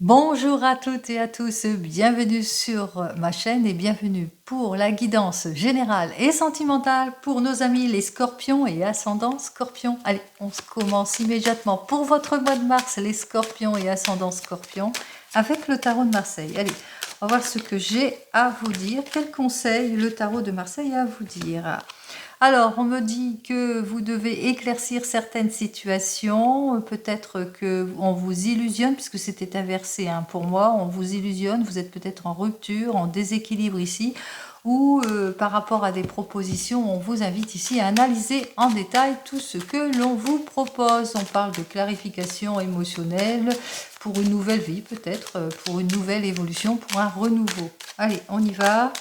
Bonjour à toutes et à tous, bienvenue sur ma chaîne et bienvenue pour la guidance générale et sentimentale pour nos amis les scorpions et ascendants scorpions. Allez, on se commence immédiatement pour votre mois de mars, les scorpions et ascendants scorpions, avec le tarot de Marseille. Allez, on va voir ce que j'ai à vous dire. Quel conseil le tarot de Marseille a à vous dire? Alors, on me dit que vous devez éclaircir certaines situations, peut-être que on vous illusionne, puisque c'était inversé hein, pour moi, on vous illusionne, vous êtes peut-être en rupture, en déséquilibre ici, ou par rapport à des propositions, on vous invite ici à analyser en détail tout ce que l'on vous propose. On parle de clarification émotionnelle pour une nouvelle vie, peut-être, pour une nouvelle évolution, pour un renouveau. Allez, on y va.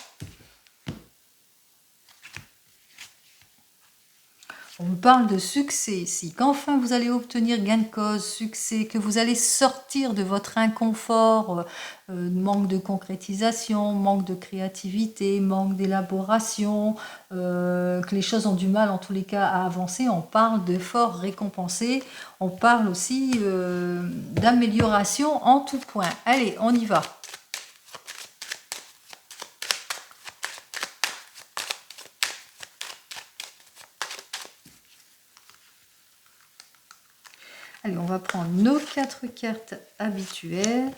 On parle de succès ici, qu'enfin vous allez obtenir gain de cause, succès, que vous allez sortir de votre inconfort, manque de concrétisation, manque de créativité, manque d'élaboration, que les choses ont du mal en tous les cas à avancer. On parle d'efforts récompensés, on parle aussi d'amélioration en tout point. Allez, on y va. Allez, on va prendre nos 4 cartes habituelles.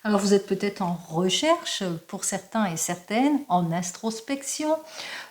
Alors vous êtes peut-être en recherche pour certains et certaines, en introspection,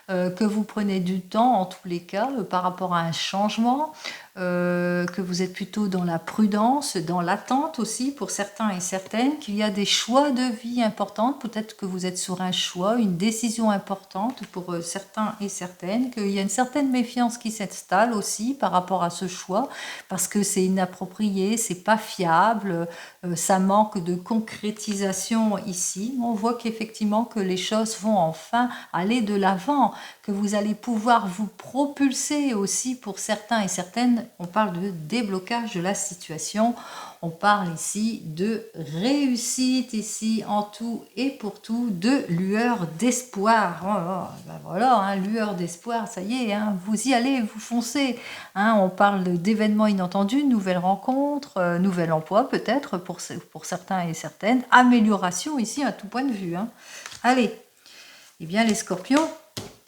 que vous prenez du temps en tous les cas par rapport à un changement, que vous êtes plutôt dans la prudence, dans l'attente aussi pour certains et certaines, qu'il y a des choix de vie importants, peut-être que vous êtes sur un choix, une décision importante pour certains et certaines, qu'il y a une certaine méfiance qui s'installe aussi par rapport à ce choix, parce que c'est inapproprié, c'est pas fiable, ça manque de concrétisation ici. On voit qu'effectivement que les choses vont enfin aller de l'avant, que vous allez pouvoir vous propulser aussi pour certains et certaines. On parle de déblocage de la situation. On parle ici de réussite, ici en tout et pour tout, de lueur d'espoir. Oh, ben voilà, hein, lueur d'espoir, ça y est, hein, vous y allez, vous foncez. Hein, on parle d'événements inattendus, nouvelles rencontres, nouvel emploi peut-être pour certains et certaines. Amélioration ici à tout point de vue. Hein. Allez, eh bien les scorpions,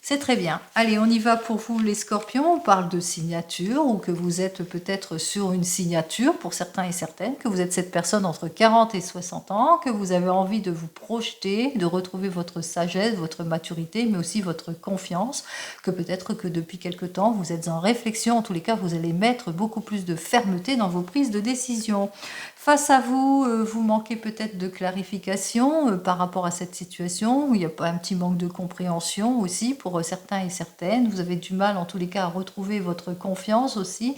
c'est très bien. Allez, on y va pour vous les scorpions. On parle de signature ou que vous êtes peut-être sur une signature pour certains et certaines, que vous êtes cette personne entre 40 et 60 ans, que vous avez envie de vous projeter, de retrouver votre sagesse, votre maturité, mais aussi votre confiance, que peut-être que depuis quelque temps, vous êtes en réflexion. En tous les cas, vous allez mettre beaucoup plus de fermeté dans vos prises de décision. Face à vous, vous manquez peut-être de clarification par rapport à cette situation, où il y a pas un petit manque de compréhension aussi pour certains et certaines. Vous avez du mal en tous les cas à retrouver votre confiance aussi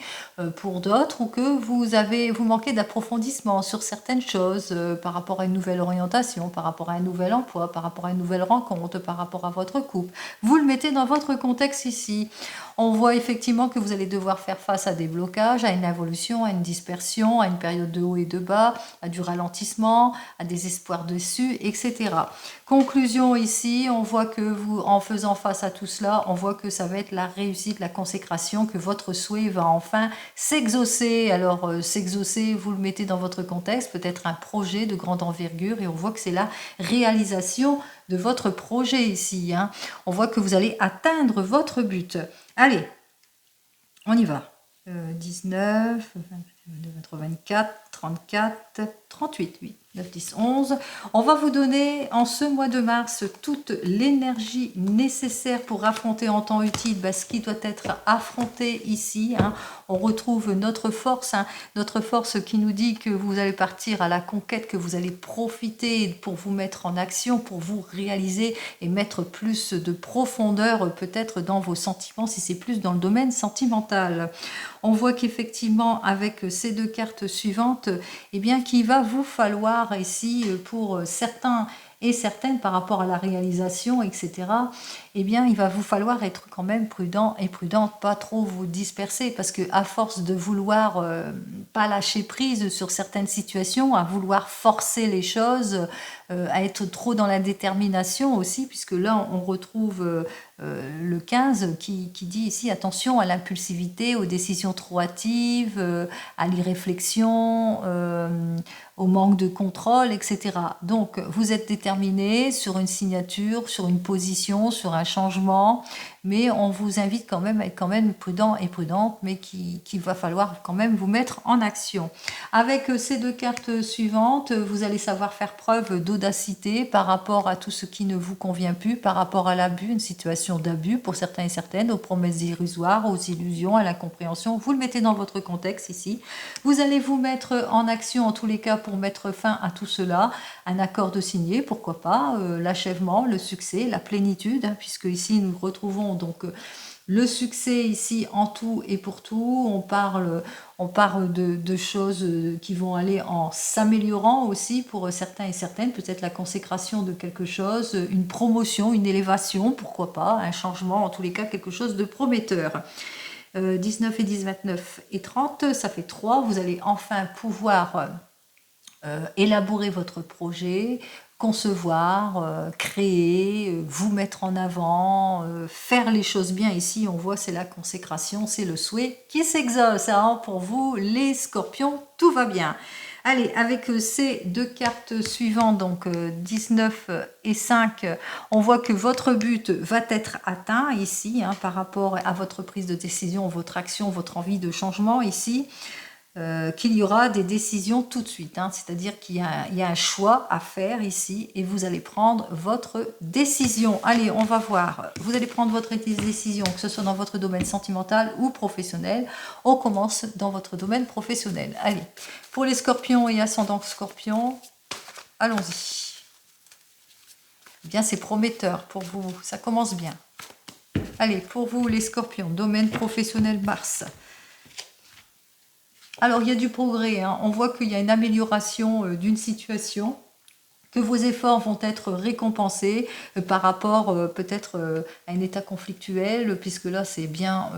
pour d'autres, ou que vous manquez d'approfondissement sur certaines choses par rapport à une nouvelle orientation, par rapport à un nouvel emploi, par rapport à une nouvelle rencontre, par rapport à votre couple. Vous le mettez dans votre contexte ici. On voit effectivement que vous allez devoir faire face à des blocages, à une évolution, à une dispersion, à une période de haut et de bas, à du ralentissement, à des espoirs déçus, etc. Conclusion ici, on voit que vous, en faisant face à tout cela, on voit que ça va être la réussite, la consécration, que votre souhait va enfin s'exaucer. Alors s'exaucer, vous le mettez dans votre contexte, peut-être un projet de grande envergure, et on voit que c'est la réalisation de votre projet ici. Hein. On voit que vous allez atteindre votre but. Allez, on y va. 19, 24, 34, 38, oui. 9, 10, 11. On va vous donner en ce mois de mars toute l'énergie nécessaire pour affronter en temps utile ce qui doit être affronté ici. Hein. On retrouve notre force qui nous dit que vous allez partir à la conquête, que vous allez profiter pour vous mettre en action, pour vous réaliser et mettre plus de profondeur peut-être dans vos sentiments, si c'est plus dans le domaine sentimental. On voit qu'effectivement avec ces deux cartes suivantes, eh bien qu'il va vous falloir ici pour certains et certaines par rapport à la réalisation, etc., eh bien, il va vous falloir être quand même prudent et prudente, pas trop vous disperser, parce que à force de vouloir pas lâcher prise sur certaines situations, à vouloir forcer les choses, à être trop dans la détermination aussi, puisque là on retrouve le 15 qui dit ici attention à l'impulsivité, aux décisions trop hâtives, à l'irréflexion, au manque de contrôle, etc. Donc vous êtes déterminé sur une signature, sur une position, sur un changement, mais on vous invite quand même à être quand même prudent et prudente, mais qu'il va falloir quand même vous mettre en action. Avec ces deux cartes suivantes, vous allez savoir faire preuve d'audacité par rapport à tout ce qui ne vous convient plus, par rapport à l'abus, une situation d'abus pour certains et certaines, aux promesses illusoires, aux illusions, à l'incompréhension. Vous le mettez dans votre contexte ici. Vous allez vous mettre en action en tous les cas pour mettre fin à tout cela. Un accord de signer, pourquoi pas, l'achèvement, le succès, la plénitude, hein, puisque ici nous retrouvons donc le succès ici en tout et pour tout. On parle de choses qui vont aller en s'améliorant aussi pour certains et certaines, peut-être la consécration de quelque chose, une promotion, une élévation, pourquoi pas, un changement, en tous les cas quelque chose de prometteur. 19 et 10, 29 et 30, ça fait 3. Vous allez enfin pouvoir élaborer votre projet, concevoir, créer, vous mettre en avant, faire les choses bien. Ici, on voit, c'est la consécration, c'est le souhait qui s'exauce. Hein, pour vous, les scorpions, tout va bien. Allez, avec ces deux cartes suivantes, donc 19 et 5, on voit que votre but va être atteint ici, hein, par rapport à votre prise de décision, votre action, votre envie de changement ici. Qu'il y aura des décisions tout de suite, hein, c'est-à-dire qu'il y a un choix à faire ici et vous allez prendre votre décision. Allez, on va voir. Vous allez prendre votre décision, que ce soit dans votre domaine sentimental ou professionnel. On commence dans votre domaine professionnel. Allez, pour les scorpions et ascendants scorpions, allons-y. Eh bien, c'est prometteur pour vous, ça commence bien. Allez, pour vous les scorpions, domaine professionnel Mars. Alors, il y a du progrès, hein. On voit qu'il y a une amélioration d'une situation, que vos efforts vont être récompensés par rapport peut-être à un état conflictuel, puisque là, c'est bien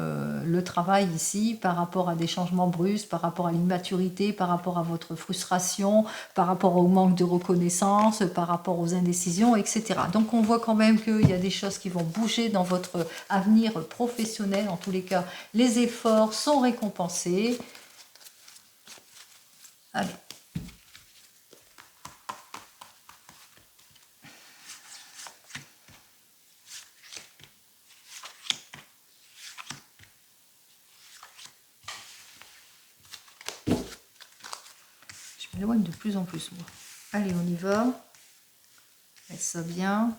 le travail ici, par rapport à des changements brusques, par rapport à l'immaturité, par rapport à votre frustration, par rapport au manque de reconnaissance, par rapport aux indécisions, etc. Donc, on voit quand même qu'il y a des choses qui vont bouger dans votre avenir professionnel. En tous les cas, les efforts sont récompensés. Allez. Je m'éloigne de plus en plus, moi. Allez, on y va. Faites ça bien.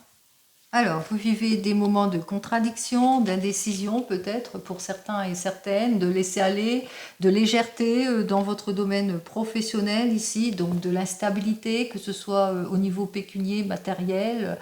Alors, vous vivez des moments de contradiction, d'indécision peut-être pour certains et certaines, de laisser aller, de légèreté dans votre domaine professionnel ici, donc de l'instabilité, que ce soit au niveau pécunier, matériel,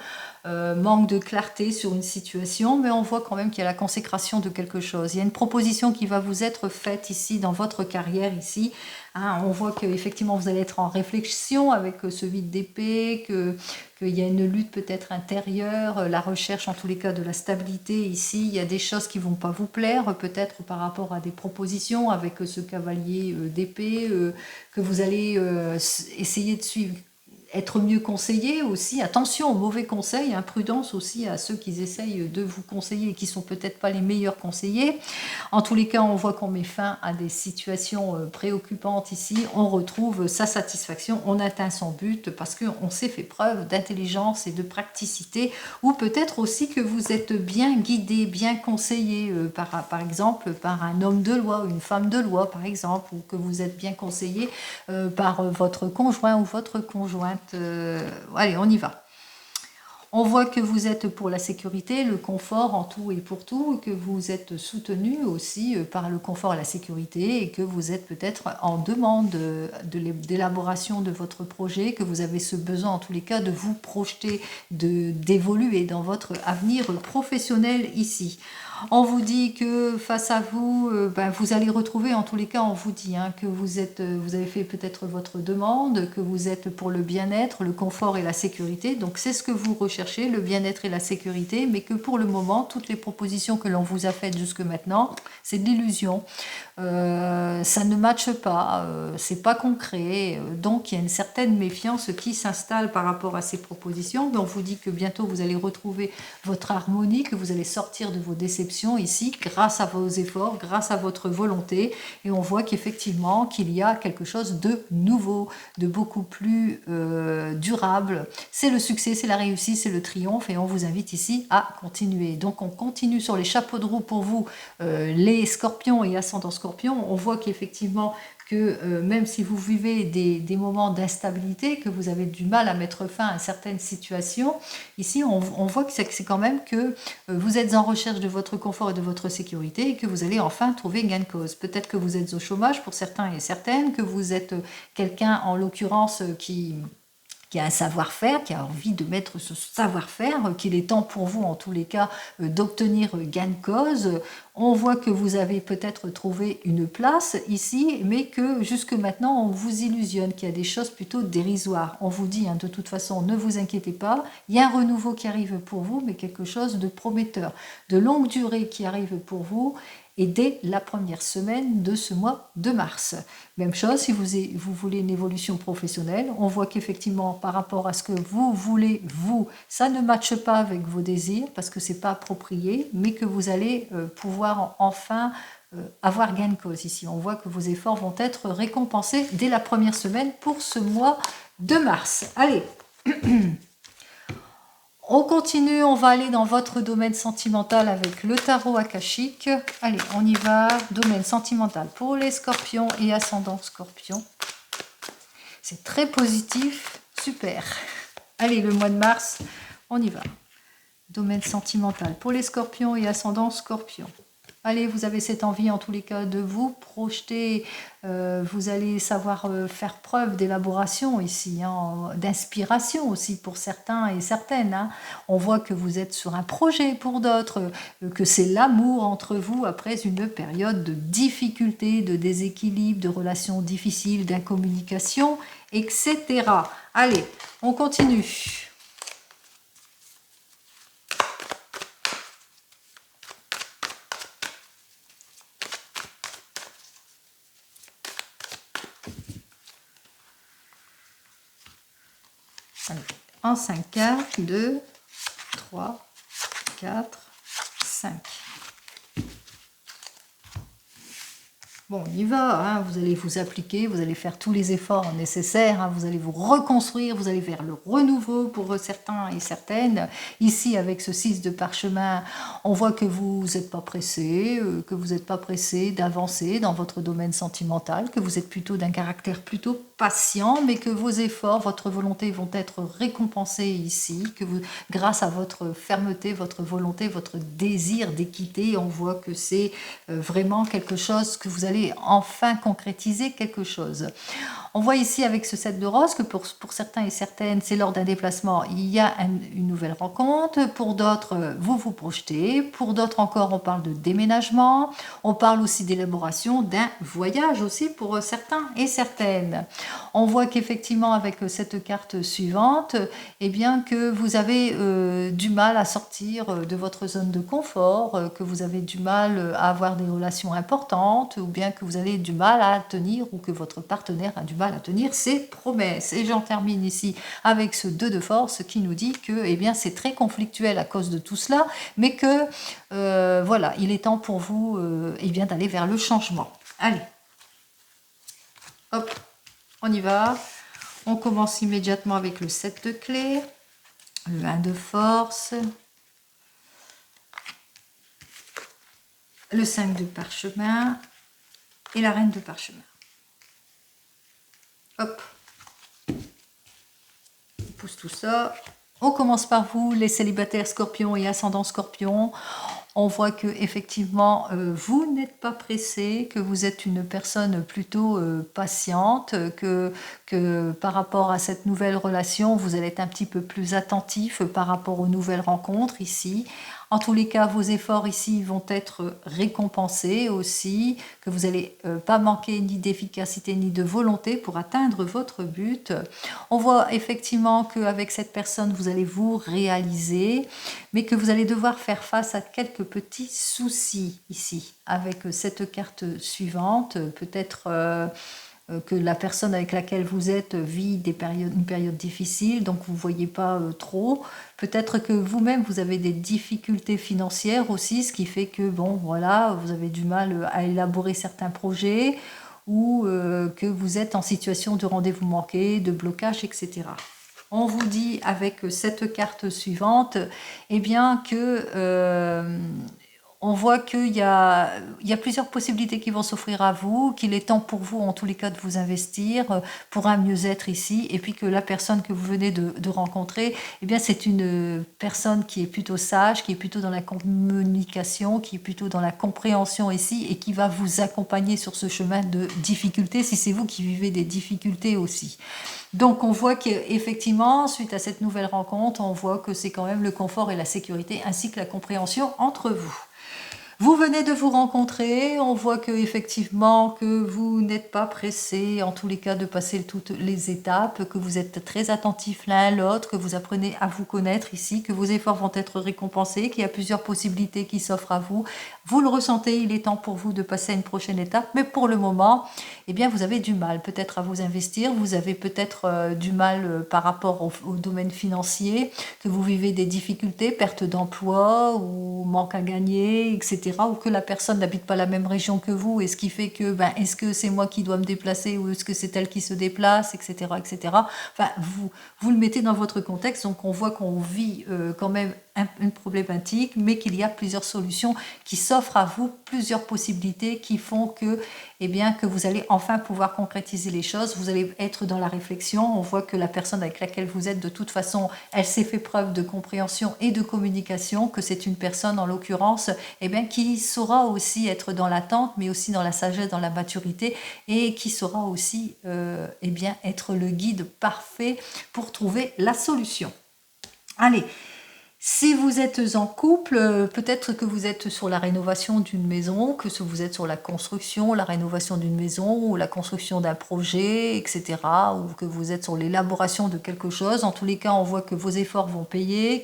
manque de clarté sur une situation, mais on voit quand même qu'il y a la consécration de quelque chose. Il y a une proposition qui va vous être faite ici dans votre carrière ici. Hein, on voit qu'effectivement vous allez être en réflexion avec ce vide d'épée, qu'il y a une lutte peut-être intérieure, la recherche en tous les cas de la stabilité ici. Il y a des choses qui ne vont pas vous plaire peut-être par rapport à des propositions avec ce cavalier d'épée que vous allez essayer de suivre. Être mieux conseillé aussi, attention aux mauvais conseils, hein, prudence aussi à ceux qui essayent de vous conseiller et qui sont peut-être pas les meilleurs conseillers. En tous les cas, on voit qu'on met fin à des situations préoccupantes ici, on retrouve sa satisfaction, on atteint son but parce qu'on s'est fait preuve d'intelligence et de praticité, ou peut-être aussi que vous êtes bien guidé, bien conseillé, par exemple par un homme de loi, une femme de loi par exemple, ou que vous êtes bien conseillé par votre conjoint ou votre conjointe. Allez, on y va. On voit que vous êtes pour la sécurité, le confort en tout et pour tout, que vous êtes soutenu aussi par le confort et la sécurité et que vous êtes peut-être en demande d'élaboration de votre projet, que vous avez ce besoin en tous les cas de vous projeter, d'évoluer dans votre avenir professionnel ici. On vous dit que face à vous, ben, vous allez retrouver, en tous les cas, on vous dit hein, que vous avez fait peut-être votre demande, que vous êtes pour le bien-être, le confort et la sécurité. Donc c'est ce que vous recherchez, le bien-être et la sécurité, mais que pour le moment, toutes les propositions que l'on vous a faites jusque maintenant, c'est de l'illusion. Ça ne matche pas, c'est pas concret, donc il y a une certaine méfiance qui s'installe par rapport à ces propositions, mais on vous dit que bientôt vous allez retrouver votre harmonie, que vous allez sortir de vos déceptions ici grâce à vos efforts, grâce à votre volonté, et on voit qu'effectivement qu'il y a quelque chose de nouveau, de beaucoup plus durable. C'est le succès, c'est la réussite, c'est le triomphe, et on vous invite ici à continuer. Donc on continue sur les chapeaux de roue pour vous, les scorpions et ascendants scorpions. On voit qu'effectivement que même si vous vivez des moments d'instabilité, que vous avez du mal à mettre fin à certaines situations, ici on voit que c'est quand même que vous êtes en recherche de votre confort et de votre sécurité et que vous allez enfin trouver gain de cause. Peut-être que vous êtes au chômage pour certains et certaines, que vous êtes quelqu'un en l'occurrence qui a un savoir-faire, qui a envie de mettre ce savoir-faire, qu'il est temps pour vous en tous les cas d'obtenir gain de cause. On voit que vous avez peut-être trouvé une place ici, mais que jusque maintenant on vous illusionne, qu'il y a des choses plutôt dérisoires. On vous dit hein, de toute façon, ne vous inquiétez pas, il y a un renouveau qui arrive pour vous, mais quelque chose de prometteur, de longue durée qui arrive pour vous, et dès la première semaine de ce mois de mars. Même chose, si vous voulez une évolution professionnelle, on voit qu'effectivement, par rapport à ce que vous voulez, vous, ça ne matche pas avec vos désirs, parce que c'est pas approprié, mais que vous allez pouvoir enfin avoir gain de cause ici. On voit que vos efforts vont être récompensés dès la première semaine pour ce mois de mars. Allez on continue, on va aller dans votre domaine sentimental avec le tarot akashique. Allez, on y va. Domaine sentimental pour les scorpions et ascendants scorpions. C'est très positif, super. Allez, le mois de mars, on y va. Domaine sentimental pour les scorpions et ascendants scorpions. Allez, vous avez cette envie en tous les cas de vous projeter, vous allez savoir faire preuve d'élaboration ici, hein, d'inspiration aussi pour certains et certaines. Hein. On voit que vous êtes sur un projet pour d'autres, que c'est l'amour entre vous après une période de difficulté, de déséquilibre, de relations difficiles, d'incommunication, etc. Allez, on continue. En 5 cartes, 2, 3, 4, 5. Bon, on y va, hein, vous allez vous appliquer, vous allez faire tous les efforts nécessaires, hein, vous allez vous reconstruire, vous allez vers le renouveau pour certains et certaines. Ici, avec ce 6 de parchemin, on voit que vous n'êtes pas pressé, d'avancer dans votre domaine sentimental, que vous êtes plutôt d'un caractère plutôt patient, mais que vos efforts, votre volonté vont être récompensés ici, que vous, grâce à votre fermeté, votre volonté, votre désir d'équité, on voit que c'est vraiment quelque chose que vous allez enfin concrétiser quelque chose. On voit ici avec ce 7 de rose que pour certains et certaines, c'est lors d'un déplacement, il y a une nouvelle rencontre. Pour d'autres, vous vous projetez. Pour d'autres encore, on parle de déménagement. On parle aussi d'élaboration d'un voyage aussi pour certains et certaines. On voit qu'effectivement, avec cette carte suivante, eh bien, que vous avez du mal à sortir de votre zone de confort, que vous avez du mal à avoir des relations importantes, ou bien que vous avez du mal à tenir, ou que votre partenaire a du mal à tenir ses promesses. Et j'en termine ici avec ce 2 de force qui nous dit que eh bien, c'est très conflictuel à cause de tout cela, mais que voilà, il est temps pour vous eh bien, d'aller vers le changement. Allez, hop, on y va. On commence immédiatement avec le 7 de clé, le 1 de force, le 5 de parchemin et la reine de parchemin. Hop, on pousse tout ça. On commence par vous, les célibataires scorpions et ascendants scorpions. On voit que effectivement vous n'êtes pas pressé, que vous êtes une personne plutôt patiente, que par rapport à cette nouvelle relation, vous allez être un petit peu plus attentif par rapport aux nouvelles rencontres ici. En tous les cas, vos efforts ici vont être récompensés aussi, que vous n'allez pas manquer ni d'efficacité ni de volonté pour atteindre votre but. On voit effectivement qu'avec cette personne, vous allez vous réaliser, mais que vous allez devoir faire face à quelques petits soucis ici. Avec cette carte suivante, peut-être que la personne avec laquelle vous êtes vit une période difficile, donc vous ne voyez pas trop. Peut-être que vous-même, vous avez des difficultés financières aussi, ce qui fait que, bon, voilà, vous avez du mal à élaborer certains projets ou que vous êtes en situation de rendez-vous manqué, de blocage, etc. On vous dit avec cette carte suivante, eh bien que on voit qu'il y a plusieurs possibilités qui vont s'offrir à vous, qu'il est temps pour vous en tous les cas de vous investir pour un mieux-être ici, et puis que la personne que vous venez de rencontrer, eh bien c'est une personne qui est plutôt sage, qui est plutôt dans la communication, qui est plutôt dans la compréhension ici, et qui va vous accompagner sur ce chemin de difficultés, si c'est vous qui vivez des difficultés aussi. Donc on voit qu'effectivement, suite à cette nouvelle rencontre, on voit que c'est quand même le confort et la sécurité, ainsi que la compréhension entre vous. Vous venez de vous rencontrer, on voit que effectivement que vous n'êtes pas pressé, en tous les cas, de passer toutes les étapes, que vous êtes très attentifs l'un à l'autre, que vous apprenez à vous connaître ici, que vos efforts vont être récompensés, qu'il y a plusieurs possibilités qui s'offrent à vous. Vous le ressentez, il est temps pour vous de passer à une prochaine étape, mais pour le moment, eh bien, vous avez du mal peut-être à vous investir, vous avez peut-être du mal par rapport au domaine financier, que vous vivez des difficultés, perte d'emploi ou manque à gagner, etc. Ou que la personne n'habite pas la même région que vous, et ce qui fait que, ben, est-ce que c'est moi qui dois me déplacer ou est-ce que c'est elle qui se déplace, etc. etc. Enfin, vous le mettez dans votre contexte, donc on voit qu'on vit quand même une problématique, mais qu'il y a plusieurs solutions qui s'offrent à vous, plusieurs possibilités qui font que, eh bien, que vous allez enfin pouvoir concrétiser les choses. Vous allez être dans la réflexion. On voit que la personne avec laquelle vous êtes, de toute façon, elle s'est fait preuve de compréhension et de communication, que c'est une personne, en l'occurrence, eh bien, qui saura aussi être dans l'attente, mais aussi dans la sagesse, dans la maturité, et qui saura aussi eh bien, être le guide parfait pour trouver la solution. Allez, si vous êtes en couple, peut-être que vous êtes sur la rénovation d'une maison, que vous êtes sur la construction, la rénovation d'une maison ou la construction d'un projet, etc. Ou que vous êtes sur l'élaboration de quelque chose. En tous les cas, on voit que vos efforts vont payer,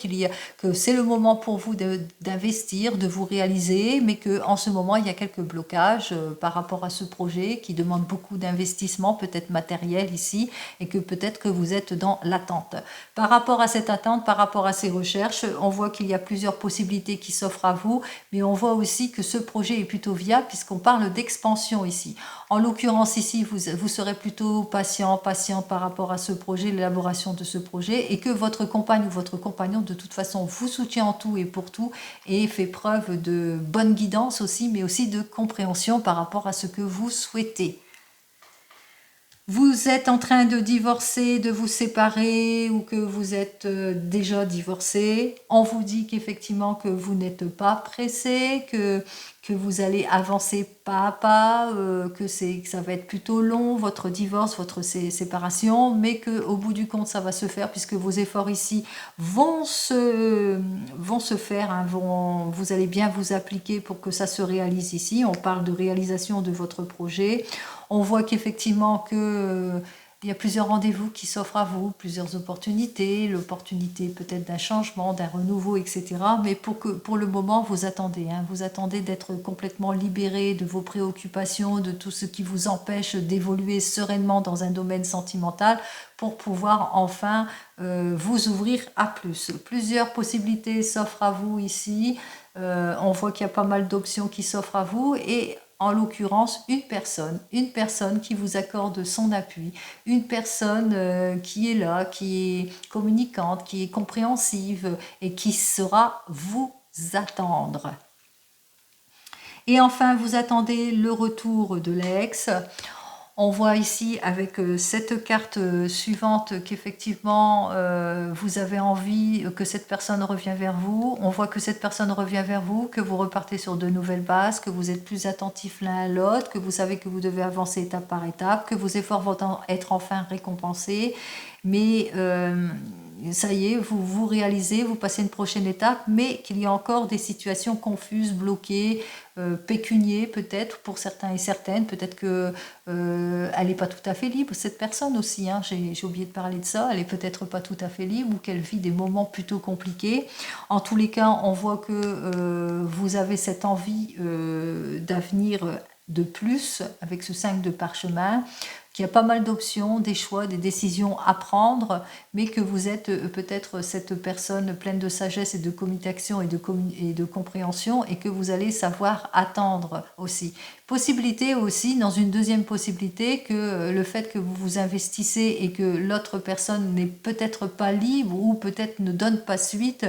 que c'est le moment pour vous d'investir, de vous réaliser, mais qu'en ce moment, il y a quelques blocages par rapport à ce projet qui demande beaucoup d'investissement, peut-être matériel ici, et que peut-être que vous êtes dans l'attente. Par rapport à cette attente, par rapport à ces recherches, on voit qu'il y a plusieurs possibilités qui s'offrent à vous, mais on voit aussi que ce projet est plutôt viable puisqu'on parle d'expansion ici. En l'occurrence ici, vous serez plutôt patient par rapport à ce projet, l'élaboration de ce projet, et que votre compagne ou votre compagnon de toute façon vous soutient en tout et pour tout et fait preuve de bonne guidance aussi, mais aussi de compréhension par rapport à ce que vous souhaitez. Vous êtes en train de divorcer, de vous séparer ou que vous êtes déjà divorcé, on vous dit qu'effectivement que vous n'êtes pas pressé, que vous allez avancer pas à pas, que ça va être plutôt long, votre divorce, votre séparation, mais qu'au bout du compte, ça va se faire puisque vos efforts ici vont se faire, hein, vous allez bien vous appliquer pour que ça se réalise ici. On parle de réalisation de votre projet. On voit qu'effectivement il y a plusieurs rendez-vous qui s'offrent à vous, plusieurs opportunités, l'opportunité peut-être d'un changement, d'un renouveau, etc. Mais pour le moment, vous attendez. Hein, vous attendez d'être complètement libéré de vos préoccupations, de tout ce qui vous empêche d'évoluer sereinement dans un domaine sentimental pour pouvoir enfin vous ouvrir à plus. Plusieurs possibilités s'offrent à vous ici. On voit qu'il y a pas mal d'options qui s'offrent à vous et en l'occurrence une personne qui vous accorde son appui, une personne qui est là, qui est communicante, qui est compréhensive et qui saura vous attendre. Et enfin, vous attendez le retour de l'ex. On voit ici avec cette carte suivante qu'effectivement vous avez envie que cette personne revienne vers vous. On voit que cette personne revient vers vous, que vous repartez sur de nouvelles bases, que vous êtes plus attentifs l'un à l'autre, que vous savez que vous devez avancer étape par étape, que vos efforts vont être enfin récompensés. Mais ça y est, vous réalisez, vous passez une prochaine étape, mais qu'il y a encore des situations confuses, bloquées, pécunier peut-être pour certains et certaines, peut-être que elle n'est pas tout à fait libre, cette personne aussi, hein, j'ai oublié de parler de ça, elle est peut-être pas tout à fait libre ou qu'elle vit des moments plutôt compliqués. En tous les cas, on voit que vous avez cette envie d'avenir de plus avec ce 5 de parchemin, qu'il y a pas mal d'options, des choix, des décisions à prendre, mais que vous êtes peut-être cette personne pleine de sagesse et de communication et de compréhension, et que vous allez savoir attendre aussi. Possibilité aussi, dans une deuxième possibilité, que le fait que vous vous investissez et que l'autre personne n'est peut-être pas libre ou peut-être ne donne pas suite,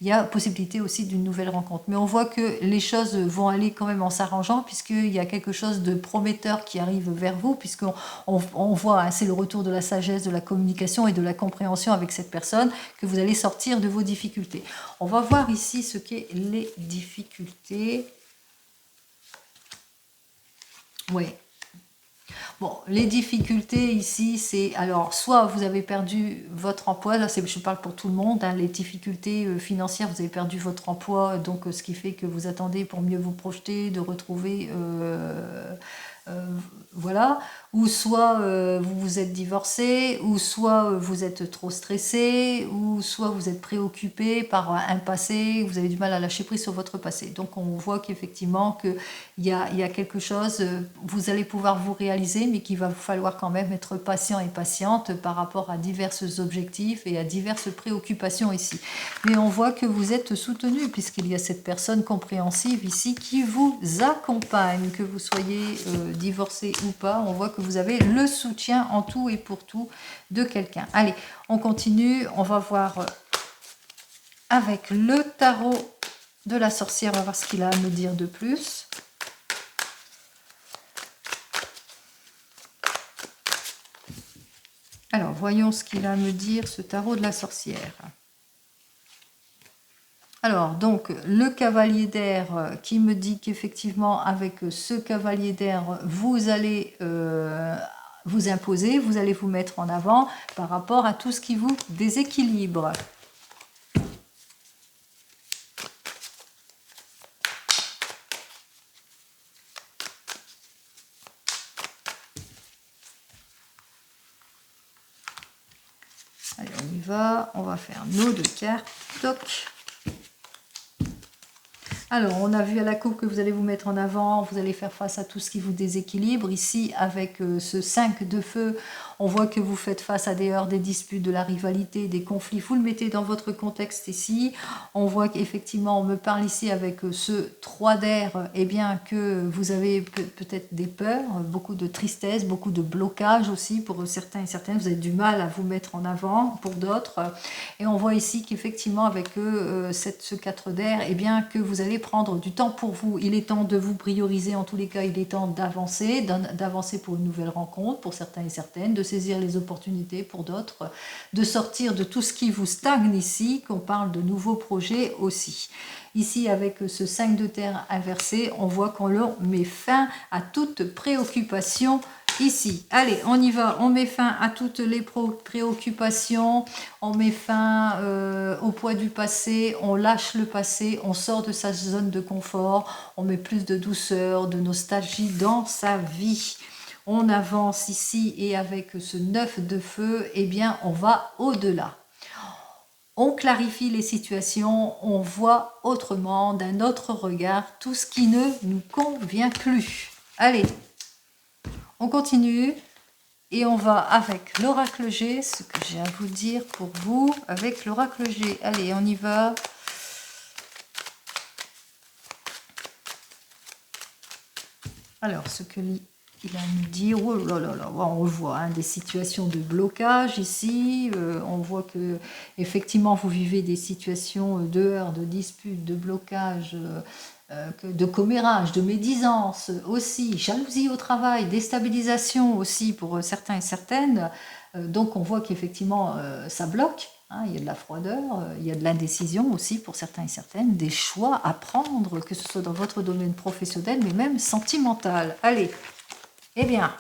il y a possibilité aussi d'une nouvelle rencontre. Mais on voit que les choses vont aller quand même en s'arrangeant, puisqu'il y a quelque chose de prometteur qui arrive vers vous, puisqu'on voit, hein, c'est le retour de la sagesse, de la communication et de la compréhension avec cette personne, que vous allez sortir de vos difficultés. On va voir ici ce qu'est les difficultés. Oui. Bon, les difficultés ici, c'est alors soit vous avez perdu votre emploi, là je parle pour tout le monde, hein, les difficultés financières, vous avez perdu votre emploi, donc ce qui fait que vous attendez pour mieux vous projeter, de retrouver voilà, ou soit vous vous êtes divorcé, ou soit vous êtes trop stressé, ou soit vous êtes préoccupé par un passé, vous avez du mal à lâcher prise sur votre passé. Donc on voit qu'effectivement qu'il y a quelque chose, vous allez pouvoir vous réaliser, mais qu'il va vous falloir quand même être patient et patiente par rapport à divers objectifs et à diverses préoccupations ici. Mais on voit que vous êtes soutenu, puisqu'il y a cette personne compréhensive ici qui vous accompagne, que vous soyez divorcé ou pas, on voit que vous avez le soutien en tout et pour tout de quelqu'un. Allez, on continue, on va voir avec le tarot de la sorcière, on va voir ce qu'il a à me dire de plus. Alors, voyons ce qu'il a à me dire, ce tarot de la sorcière. Alors, donc, le cavalier d'air qui me dit qu'effectivement, avec ce cavalier d'air, vous allez vous imposer, vous allez vous mettre en avant par rapport à tout ce qui vous déséquilibre. Allez, on y va, on va faire nos deux cartes. Toc. Alors, on a vu à la coupe que vous allez vous mettre en avant, vous allez faire face à tout ce qui vous déséquilibre. Ici, avec ce 5 de feu, on voit que vous faites face à des heurts, des disputes, de la rivalité, des conflits. Vous le mettez dans votre contexte ici. On voit qu'effectivement, on me parle ici avec ce 3 d'air, eh bien, que vous avez peut-être des peurs, beaucoup de tristesse, beaucoup de blocage aussi pour certains et certaines. Vous avez du mal à vous mettre en avant pour d'autres. Et on voit ici qu'effectivement, avec ce 4 d'air, eh bien, que vous allez prendre du temps pour vous. Il est temps de vous prioriser, en tous les cas, il est temps d'avancer pour une nouvelle rencontre, pour certains et certaines, de saisir les opportunités pour d'autres, de sortir de tout ce qui vous stagne ici, qu'on parle de nouveaux projets aussi. Ici, avec ce 5 de terre inversé, on voit qu'on leur met fin à toute préoccupation ici. Allez, on y va, on met fin à toutes les préoccupations, on met fin au poids du passé, on lâche le passé, on sort de sa zone de confort, on met plus de douceur, de nostalgie dans sa vie. On avance ici et avec ce 9 de feu, eh bien, on va au-delà. On clarifie les situations, on voit autrement, d'un autre regard, tout ce qui ne nous convient plus. Allez, on continue et on va avec l'oracle G, ce que j'ai à vous dire pour vous avec l'oracle G. Allez, on y va. Alors, ce que il a à nous dire, oh là là là, on le voit, hein, des situations de blocage ici, on voit que effectivement vous vivez des situations de heurts, de disputes, de blocage, de commérage, de médisance aussi, jalousie au travail, déstabilisation aussi pour certains et certaines, donc on voit qu'effectivement ça bloque. Hein, il y a de la froideur, il y a de l'indécision aussi pour certains et certaines, des choix à prendre, que ce soit dans votre domaine professionnel, mais même sentimental. Allez, eh bien,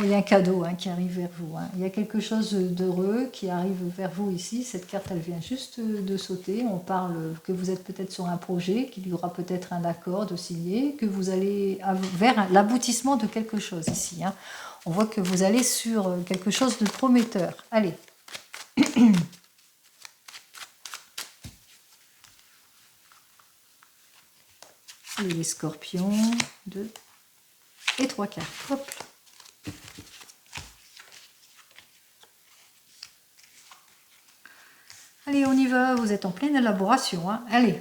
Bon, il y a un cadeau qui arrive vers vous. Il y a quelque chose d'heureux qui arrive vers vous ici. Cette carte, elle vient juste de sauter. On parle que vous êtes peut-être sur un projet, qu'il y aura peut-être un accord de signer, que vous allez vers l'aboutissement de quelque chose ici. On voit que vous allez sur quelque chose de prometteur. Allez. Et les scorpions, 2 et 3 cartes. Hop. Allez, on y va, vous êtes en pleine élaboration. Allez,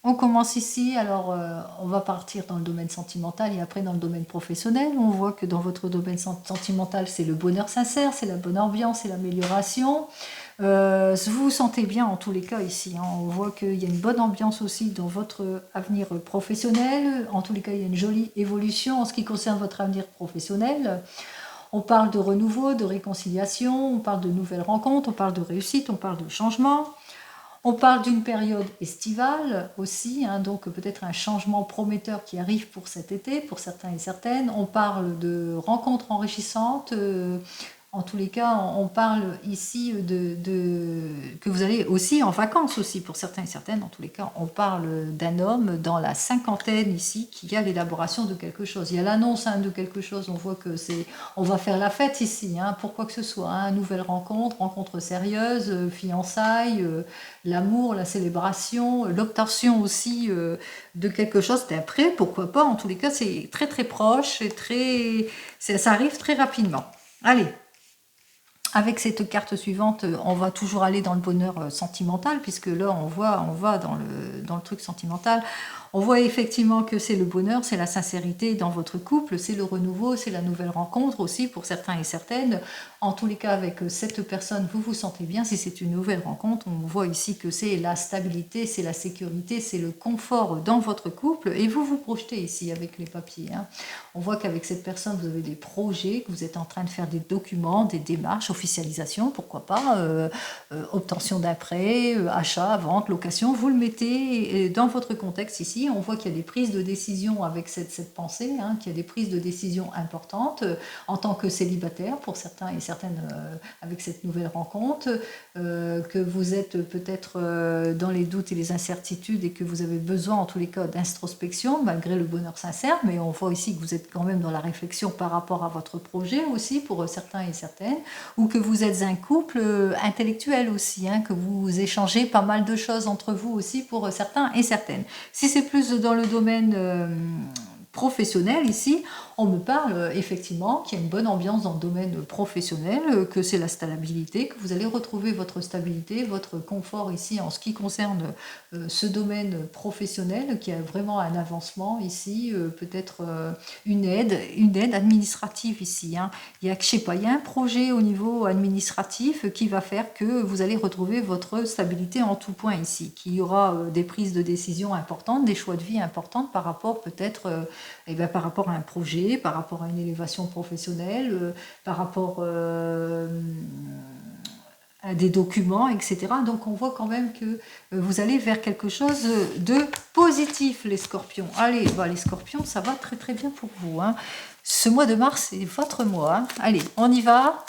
on commence ici. Alors, on va partir dans le domaine sentimental et après dans le domaine professionnel. On voit que dans votre domaine sentimental, c'est le bonheur sincère, c'est la bonne ambiance, c'est l'amélioration. Vous vous sentez bien en tous les cas ici. On voit qu'il y a une bonne ambiance aussi dans votre avenir professionnel. En tous les cas, il y a une jolie évolution en ce qui concerne votre avenir professionnel. On parle de renouveau, de réconciliation, on parle de nouvelles rencontres, on parle de réussite, on parle de changement. On parle d'une période estivale aussi, donc peut-être un changement prometteur qui arrive pour cet été, pour certains et certaines. On parle de rencontres enrichissantes. En tous les cas, on parle ici que vous allez aussi en vacances aussi pour certains et certaines. En tous les cas, on parle d'un homme dans la cinquantaine ici qui a l'élaboration de quelque chose. Il y a l'annonce de quelque chose. On voit que on va faire la fête ici, pour quoi que ce soit. Nouvelle rencontre sérieuse, fiançailles, l'amour, la célébration, l'obtention aussi de quelque chose d'après. Pourquoi pas. En tous les cas, c'est très très proche et ça arrive très rapidement. Allez. Avec cette carte suivante, on va toujours aller dans le bonheur sentimental, puisque là, on va dans le truc sentimental. On voit effectivement que c'est le bonheur, c'est la sincérité dans votre couple, c'est le renouveau, c'est la nouvelle rencontre aussi pour certains et certaines. En tous les cas, avec cette personne, vous vous sentez bien. Si c'est une nouvelle rencontre, on voit ici que c'est la stabilité, c'est la sécurité, c'est le confort dans votre couple. Et vous vous projetez ici avec les papiers. On voit qu'avec cette personne, vous avez des projets, que vous êtes en train de faire des documents, des démarches, officialisation, pourquoi pas, obtention d'un prêt, achat, vente, location. Vous le mettez dans votre contexte ici. On voit qu'il y a des prises de décision avec cette pensée, qu'il y a des prises de décision importantes en tant que célibataire pour certains et certaines avec cette nouvelle rencontre, que vous êtes peut-être dans les doutes et les incertitudes et que vous avez besoin en tous les cas d'introspection malgré le bonheur sincère, mais on voit ici que vous êtes quand même dans la réflexion par rapport à votre projet aussi pour certains et certaines, ou que vous êtes un couple intellectuel aussi, que vous échangez pas mal de choses entre vous aussi pour certains et certaines. Si c'est plus dans le domaine professionnel ici, on me parle effectivement qu'il y a une bonne ambiance dans le domaine professionnel, que c'est la stabilité, que vous allez retrouver votre stabilité, votre confort ici en ce qui concerne ce domaine professionnel, qui a vraiment un avancement ici, peut-être une aide administrative ici. Il y a, je sais pas, il y a un projet au niveau administratif qui va faire que vous allez retrouver votre stabilité en tout point ici, qu'il y aura des prises de décision importantes, des choix de vie importantes par rapport peut-être par rapport à un projet, par rapport à une élévation professionnelle, par rapport à des documents, etc. Donc on voit quand même que vous allez vers quelque chose de positif, les scorpions. Allez, les scorpions, ça va très très bien pour vous. Ce mois de mars, c'est votre mois. Allez, on y va.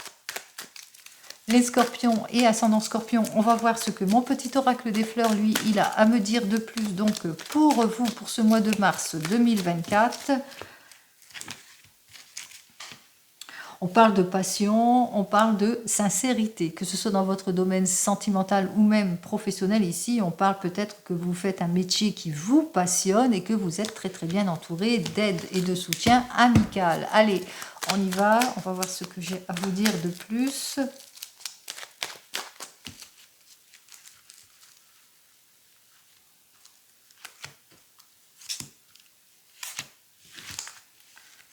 Les scorpions et ascendant scorpion, on va voir ce que mon petit oracle des fleurs, lui, il a à me dire de plus. Donc, pour vous, pour ce mois de mars 2024, on parle de passion, on parle de sincérité, que ce soit dans votre domaine sentimental ou même professionnel. Ici, on parle peut-être que vous faites un métier qui vous passionne et que vous êtes très très bien entouré d'aide et de soutien amical. Allez, on y va, on va voir ce que j'ai à vous dire de plus.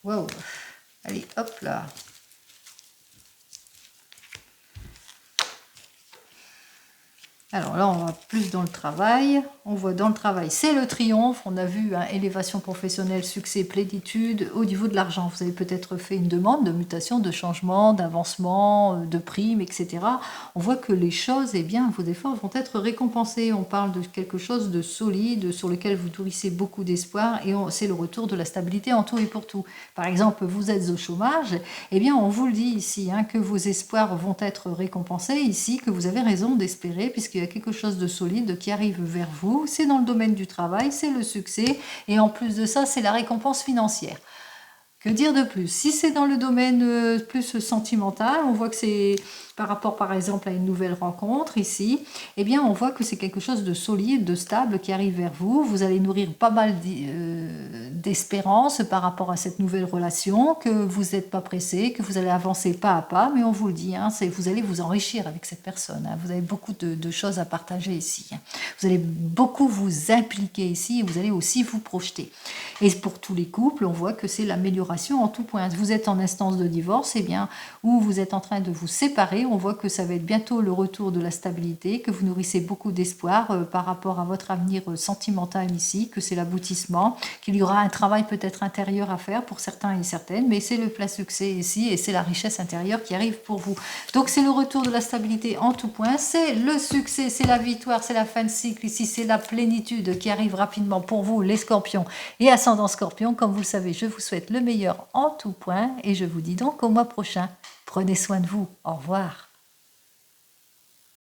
Wow. Allez, hop là. Alors là, on va plus dans le travail. On voit dans le travail, c'est le triomphe. On a vu élévation professionnelle, succès, plénitude. Au niveau de l'argent, vous avez peut-être fait une demande de mutation, de changement, d'avancement, de prime, etc. On voit que les choses, eh bien, vos efforts vont être récompensés. On parle de quelque chose de solide, sur lequel vous nourrissez beaucoup d'espoir, et c'est le retour de la stabilité en tout et pour tout. Par exemple, vous êtes au chômage, eh bien, on vous le dit ici, que vos espoirs vont être récompensés ici, que vous avez raison d'espérer, puisqu'il y a quelque chose de solide qui arrive vers vous. C'est dans le domaine du travail, c'est le succès, et en plus de ça, c'est la récompense financière. Que dire de plus? Si c'est dans le domaine plus sentimental, on voit que c'est par rapport par exemple à une nouvelle rencontre ici, eh bien on voit que c'est quelque chose de solide, de stable qui arrive vers vous. Vous allez nourrir pas mal d'espérance par rapport à cette nouvelle relation, que vous n'êtes pas pressé, que vous allez avancer pas à pas, mais on vous le dit, vous allez vous enrichir avec cette personne. Vous avez beaucoup de choses à partager ici. Vous allez beaucoup vous impliquer ici et vous allez aussi vous projeter. Et pour tous les couples, on voit que c'est l'amélioration en tout point. Vous êtes en instance de divorce, eh bien, ou vous êtes en train de vous séparer, on voit que ça va être bientôt le retour de la stabilité, que vous nourrissez beaucoup d'espoir par rapport à votre avenir sentimental ici, que c'est l'aboutissement, qu'il y aura un travail peut-être intérieur à faire pour certains et certaines, mais c'est le plein succès ici et c'est la richesse intérieure qui arrive pour vous. Donc c'est le retour de la stabilité en tout point, c'est le succès, c'est la victoire, c'est la fin de cycle ici, c'est la plénitude qui arrive rapidement pour vous, les scorpions et ascendant scorpion. Comme vous le savez, je vous souhaite le meilleur en tout point et je vous dis donc au mois prochain. Prenez soin de vous. Au revoir.